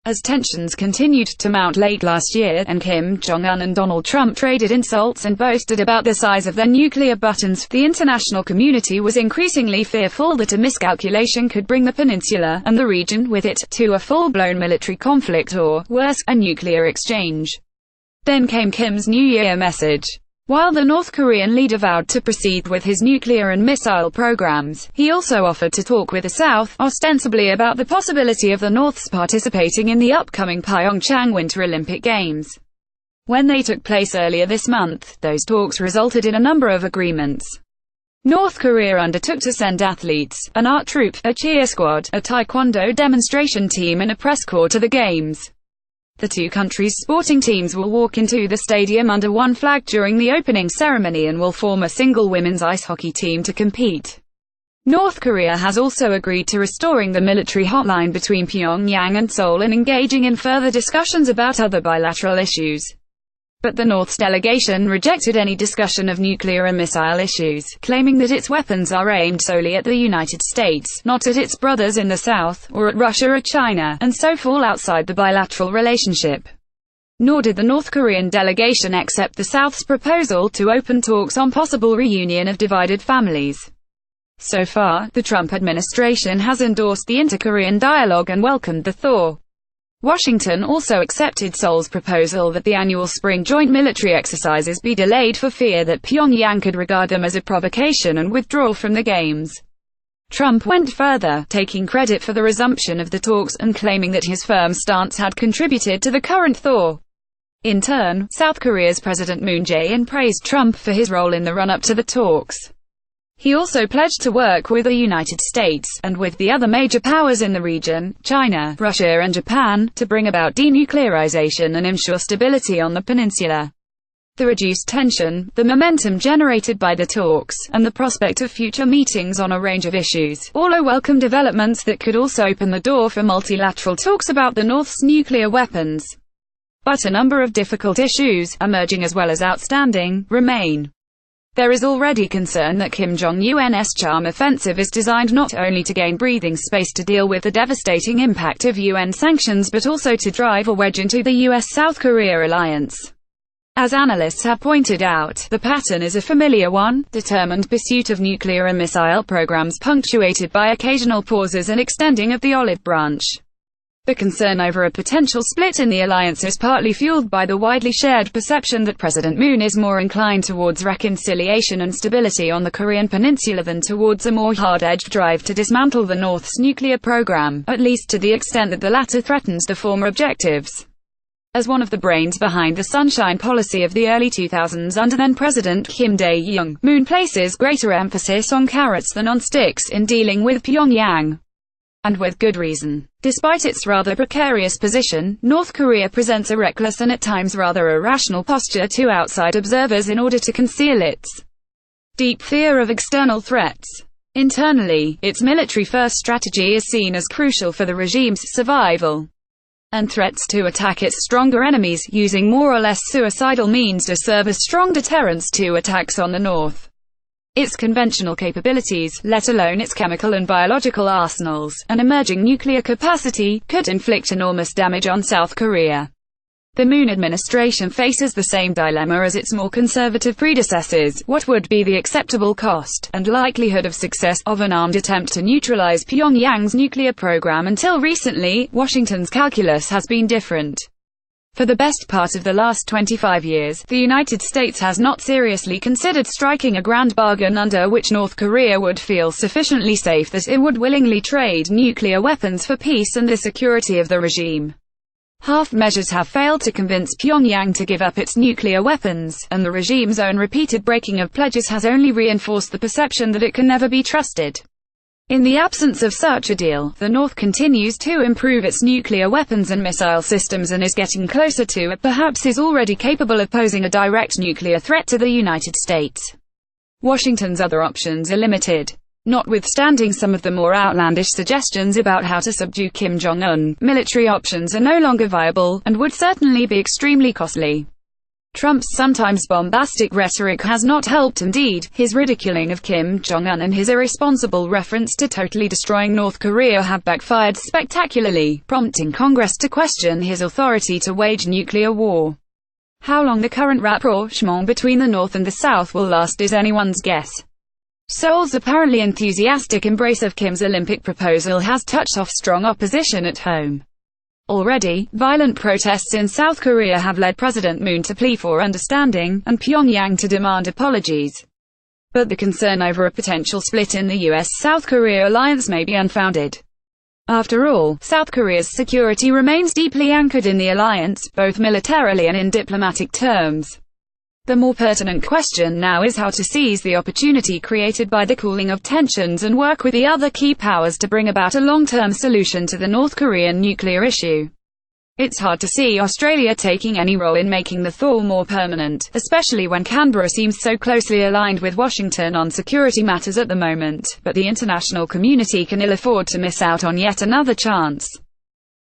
As tensions continued to mount late last year, and Kim Jong-un and Donald Trump traded insults and boasted about the size of their nuclear buttons, the international community was increasingly fearful that a miscalculation could bring the peninsula, and the region with it, to a full-blown military conflict or, worse, a nuclear exchange. Then came Kim's New Year message. While the North Korean leader vowed to proceed with his nuclear and missile programs, he also offered to talk with the South, ostensibly about the possibility of the North's participating in the upcoming Pyeongchang Winter Olympic Games. When they took place earlier this month, those talks resulted in a number of agreements. North Korea undertook to send athletes, an art troupe, a cheer squad, a Taekwondo demonstration team and a press corps to the Games. The two countries' sporting teams will walk into the stadium under one flag during the opening ceremony and will form a single women's ice hockey team to compete. North Korea has also agreed to restoring the military hotline between Pyongyang and Seoul and engaging in further discussions about other bilateral issues. But the North's delegation rejected any discussion of nuclear and missile issues, claiming that its weapons are aimed solely at the United States, not at its brothers in the South, or at Russia or China, and so fall outside the bilateral relationship. Nor did the North Korean delegation accept the South's proposal to open talks on possible reunion of divided families. So far, the Trump administration has endorsed the inter-Korean dialogue and welcomed the thaw. Washington also accepted Seoul's proposal that the annual spring joint military exercises be delayed for fear that Pyongyang could regard them as a provocation and withdraw from the Games. Trump went further, taking credit for the resumption of the talks and claiming that his firm stance had contributed to the current thaw. In turn, South Korea's President Moon Jae-in praised Trump for his role in the run-up to the talks. He also pledged to work with the United States, and with the other major powers in the region, China, Russia and Japan, to bring about denuclearization and ensure stability on the peninsula. The reduced tension, the momentum generated by the talks, and the prospect of future meetings on a range of issues, all are welcome developments that could also open the door for multilateral talks about the North's nuclear weapons. But a number of difficult issues, emerging as well as outstanding, remain. There is already concern that Kim Jong-un's charm offensive is designed not only to gain breathing space to deal with the devastating impact of UN sanctions but also to drive a wedge into the US-South Korea alliance. As analysts have pointed out, the pattern is a familiar one: determined pursuit of nuclear and missile programs punctuated by occasional pauses and extending of the olive branch. The concern over a potential split in the alliance is partly fueled by the widely shared perception that President Moon is more inclined towards reconciliation and stability on the Korean peninsula than towards a more hard-edged drive to dismantle the North's nuclear program, at least to the extent that the latter threatens the former objectives. As one of the brains behind the Sunshine policy of the early 2000s under then-President Kim Dae-jung, Moon places greater emphasis on carrots than on sticks in dealing with Pyongyang. And with good reason. Despite its rather precarious position, North Korea presents a reckless and at times rather irrational posture to outside observers in order to conceal its deep fear of external threats. Internally, its military-first strategy is seen as crucial for the regime's survival, and threats to attack its stronger enemies, using more or less suicidal means to serve as strong deterrents to attacks on the North. Its conventional capabilities, let alone its chemical and biological arsenals, and emerging nuclear capacity, could inflict enormous damage on South Korea. The Moon administration faces the same dilemma as its more conservative predecessors: what would be the acceptable cost, and likelihood of success, of an armed attempt to neutralize Pyongyang's nuclear program? Until recently, Washington's calculus has been different. For the best part of the last 25 years, the United States has not seriously considered striking a grand bargain under which North Korea would feel sufficiently safe that it would willingly trade nuclear weapons for peace and the security of the regime. Half measures have failed to convince Pyongyang to give up its nuclear weapons, and the regime's own repeated breaking of pledges has only reinforced the perception that it can never be trusted. In the absence of such a deal, the North continues to improve its nuclear weapons and missile systems and is getting closer to, perhaps is already capable of posing a direct nuclear threat to the United States. Washington's other options are limited. Notwithstanding some of the more outlandish suggestions about how to subdue Kim Jong-un, military options are no longer viable, and would certainly be extremely costly. Trump's sometimes bombastic rhetoric has not helped. Indeed, his ridiculing of Kim Jong-un and his irresponsible reference to totally destroying North Korea have backfired spectacularly, prompting Congress to question his authority to wage nuclear war. How long the current rapprochement between the North and the South will last is anyone's guess. Seoul's apparently enthusiastic embrace of Kim's Olympic proposal has touched off strong opposition at home. Already, violent protests in South Korea have led President Moon to plead for understanding, and Pyongyang to demand apologies. But the concern over a potential split in the US-South Korea alliance may be unfounded. After all, South Korea's security remains deeply anchored in the alliance, both militarily and in diplomatic terms. The more pertinent question now is how to seize the opportunity created by the cooling of tensions and work with the other key powers to bring about a long-term solution to the North Korean nuclear issue. It's hard to see Australia taking any role in making the thaw more permanent, especially when Canberra seems so closely aligned with Washington on security matters at the moment, but the international community can ill afford to miss out on yet another chance.